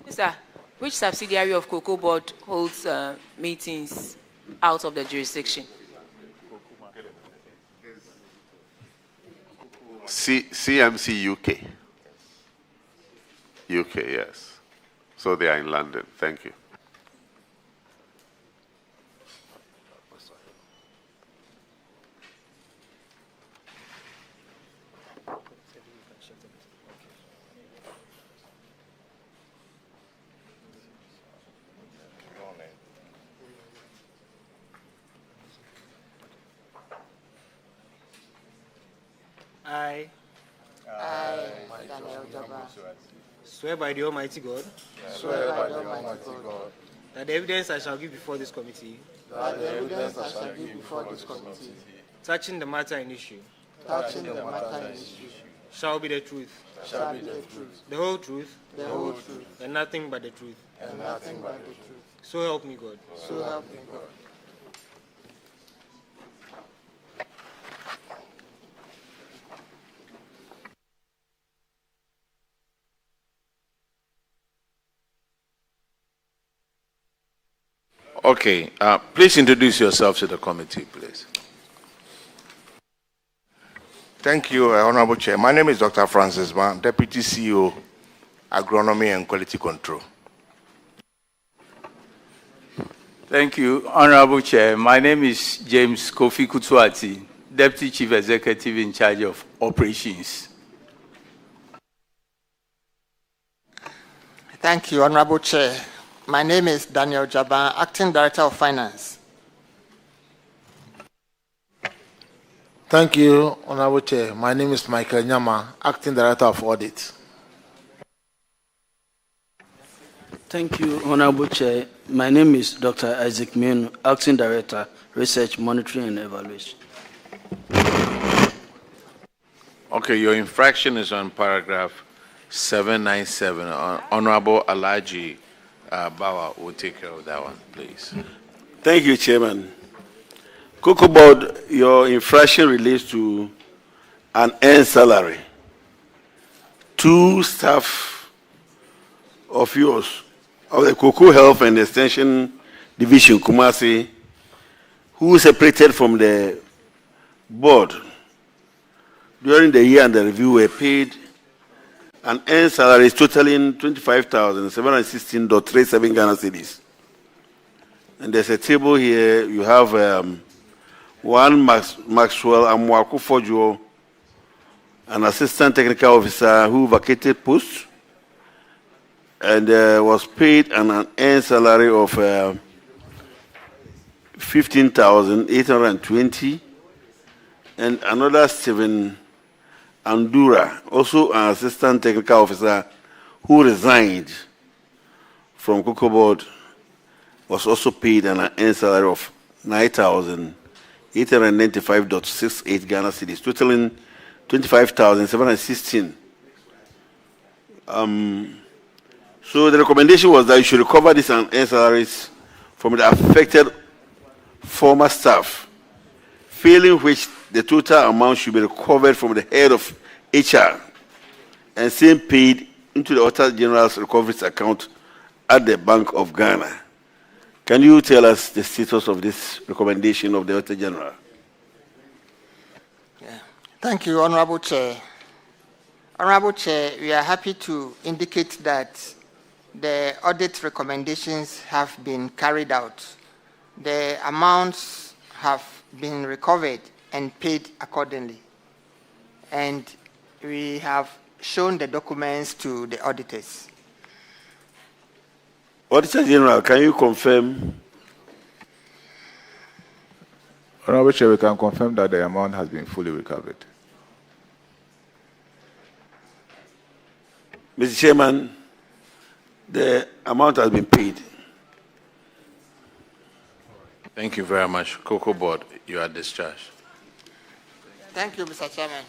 Sir, which subsidiary of Cocoa Board holds meetings out of the jurisdiction? CMC UK. UK, yes. So they are in London. Thank you. I, Daniel Jabba, swear by the Almighty God, swear by the Almighty God, that the evidence I shall give before this committee, that the evidence I shall give before this committee, touching the matter in issue, touching the matter in issue, shall be the truth, shall be the truth, the whole truth, the whole truth, and nothing but the truth. and nothing but the truth. So help me God. So help me God. Okay, please introduce yourself to the committee, please. Thank you, Honorable Chair. My name is Dr. Francis Mann, Deputy CEO, Agronomy and Quality Control. Thank you, Honorable Chair. My name is James Kofi Kutuati, Deputy Chief Executive in charge of operations. Thank you, Honorable Chair. My name is Daniel Jabba, Acting Director of Finance. Thank you, Honorable Chair. My name is Michael Nyama, Acting Director of Audit. Thank you, Honorable Chair. My name is Dr. Isaac Mienu, Acting Director, Research, Monitoring and Evaluation. Okay, your infraction is on paragraph 797. Honorable Alaji Bawa will take care of that one, please. Thank you, Chairman. Cocoa Board, your infraction relates to an earned salary. 2 staff of yours, of the Cocoa Health and Extension Division, Kumasi, who separated from the board during the year under review were paid an earned salary totaling 25,716.37 Ghana cedis. And there's a table here. You have one Maxwell Amwaku-Fojo, an assistant technical officer who vacated post and was paid an earned salary of 15,820, and another Stephen Andura, also an assistant technical officer who resigned from Cocoa Board, was also paid an earned salary of 9,895.68 Ghana cedis, totaling 25,716. So the recommendation was that you should recover these earned salaries from the affected former staff, failing which the total amount should be recovered from the head of HR and same paid into the Auditor General's recoveries account at the Bank of Ghana. Can you tell us the status of this recommendation of the Auditor General? Thank you, Honorable Chair. Honorable Chair, we are happy to indicate that the audit recommendations have been carried out. The amounts have been recovered and paid accordingly. And we have shown the documents to the auditors. Auditor General, can you confirm? Honorable Chair, we can confirm that the amount has been fully recovered. Mr. Chairman, the amount has been paid. Thank you very much. Cocoa Board, you are discharged. Thank you, Mr. Chairman.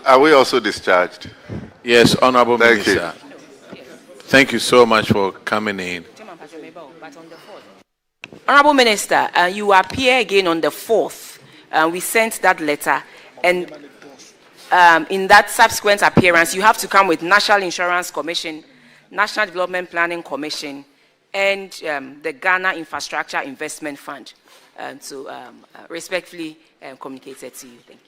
Are we also discharged? Yes, Honorable Thank Minister. Thank you so much for coming in. Honorable Minister, you appear again on the 4th. We sent that letter, and in that subsequent appearance, you have to come with National Insurance Commission, National Development Planning Commission, and the Ghana Infrastructure Investment Fund. So respectfully communicated to you. Thank you.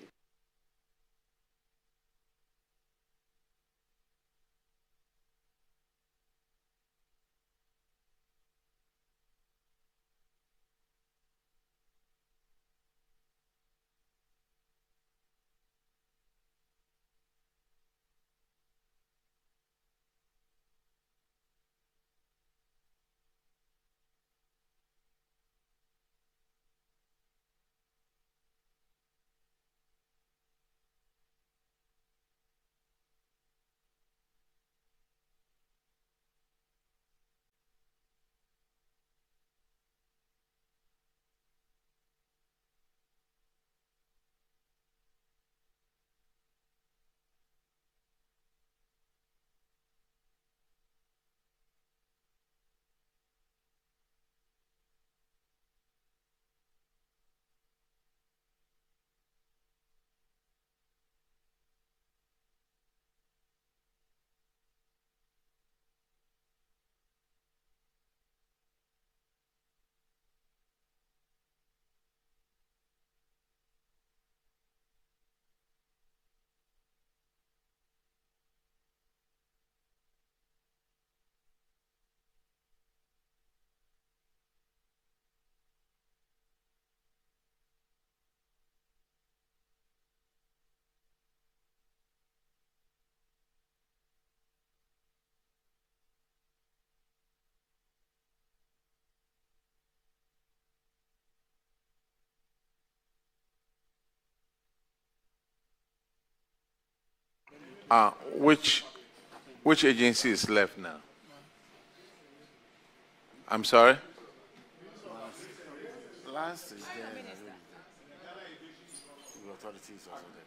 Which agency is left now? I'm sorry? Last is there. The authorities also there.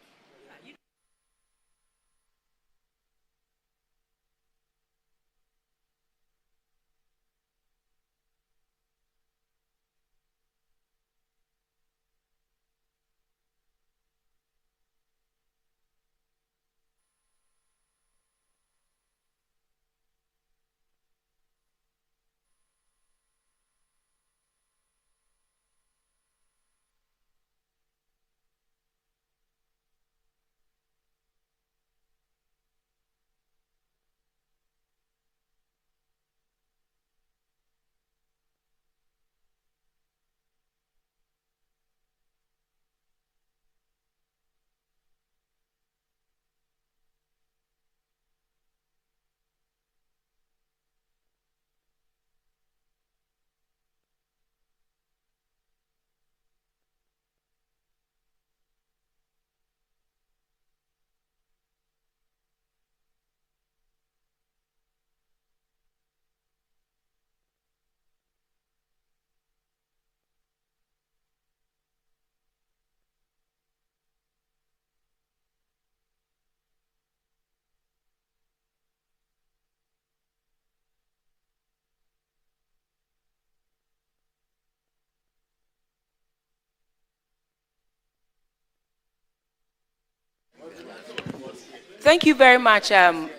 Thank you very much. The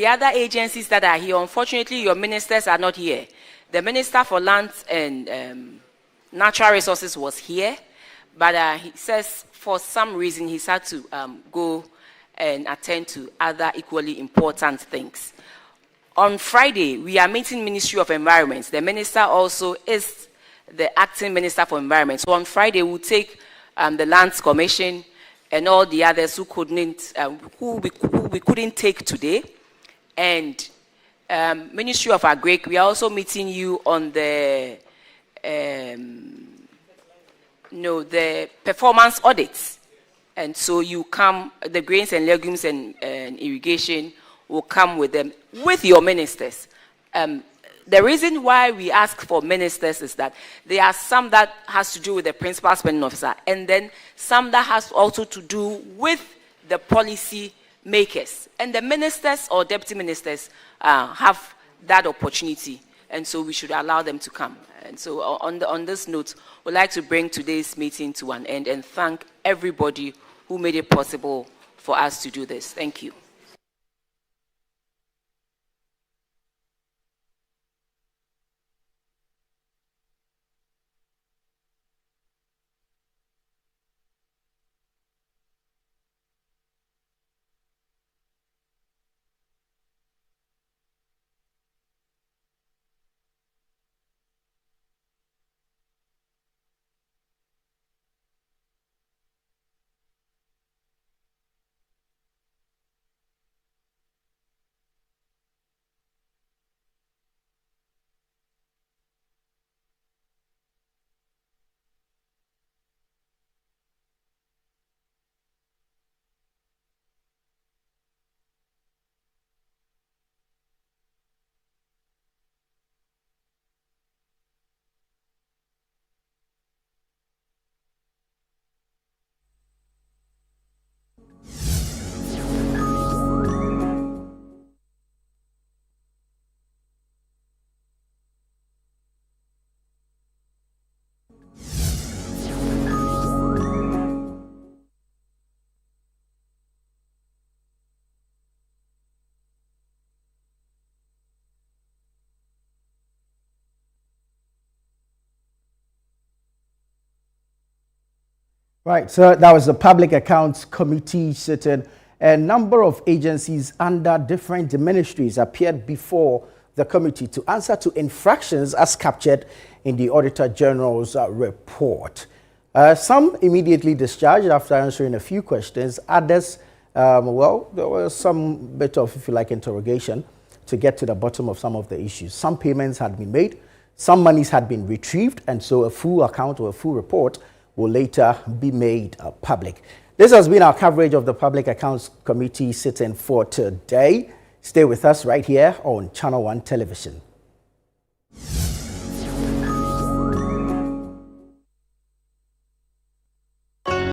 other agencies that are here, unfortunately, your ministers are not here. The Minister for Lands and Natural Resources was here, but he says for some reason he's had to go and attend to other equally important things. On Friday, we are meeting Ministry of Environment. The Minister also is the Acting Minister for Environment. So on Friday, we'll take the Lands Commission and all the others who couldn't, who we couldn't take today. And Ministry of Agric, we are also meeting you on the No, the performance audits. And so you come, the grains and legumes and irrigation will come with them, with your ministers. The reason why we ask for ministers is that there are some that has to do with the principal spending officer, and then some that has also to do with the policy makers. And the ministers or deputy ministers have that opportunity, and so we should allow them to come. And so on this note, we'd like to bring today's meeting to an end and thank everybody who made it possible for us to do this. Thank you. Right, so that was the Public Accounts Committee sitting. A number of agencies under different ministries appeared before the committee to answer to infractions as captured in the Auditor General's report. Some immediately discharged after answering a few questions. Others, well, there was some bit of, if you like, interrogation to get to the bottom of some of the issues. Some payments had been made, some monies had been retrieved, and so a full account or a full report will later be made public. This has been our coverage of the Public Accounts Committee sitting for today. Stay with us right here on Channel 1 Television.